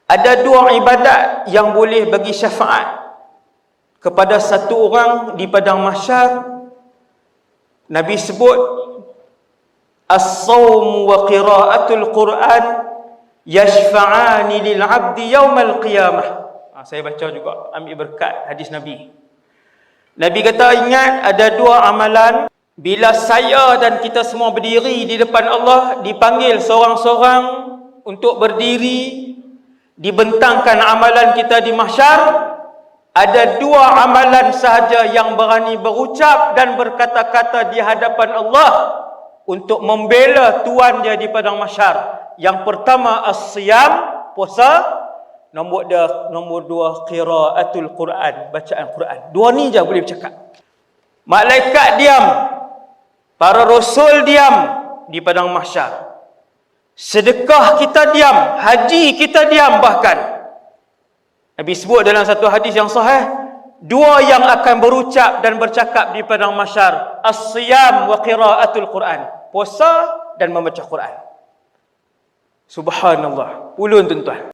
Ada dua ibadat yang boleh bagi syafaat kepada satu orang di padang mahsyar. Nabi sebut as-sawm wa qira'atul Quran yashfa'ani lil 'abdi yaumal qiyamah. Saya baca juga, ambil berkat hadis Nabi. Nabi kata, ingat ada dua amalan. Bila saya dan kita semua berdiri di depan Allah, dipanggil seorang-seorang untuk berdiri, dibentangkan amalan kita di mahsyar. Ada dua amalan sahaja yang berani berucap dan berkata-kata di hadapan Allah untuk membela Tuhan dia di padang mahsyar. Yang pertama as-siyam, puasa. Nombor dua qiraatul Quran, bacaan Quran. Dua ni je boleh bercakap. Malaikat diam, para rasul diam di padang mahsyar. Sedekah kita diam, haji kita diam bahkan. Nabi sebut dalam satu hadis yang sahih, dua yang akan berucap dan bercakap di padang mahsyar, as-siyam wa qiraatul Quran, puasa dan membaca Quran. Subhanallah. Ulun tuan-tuan.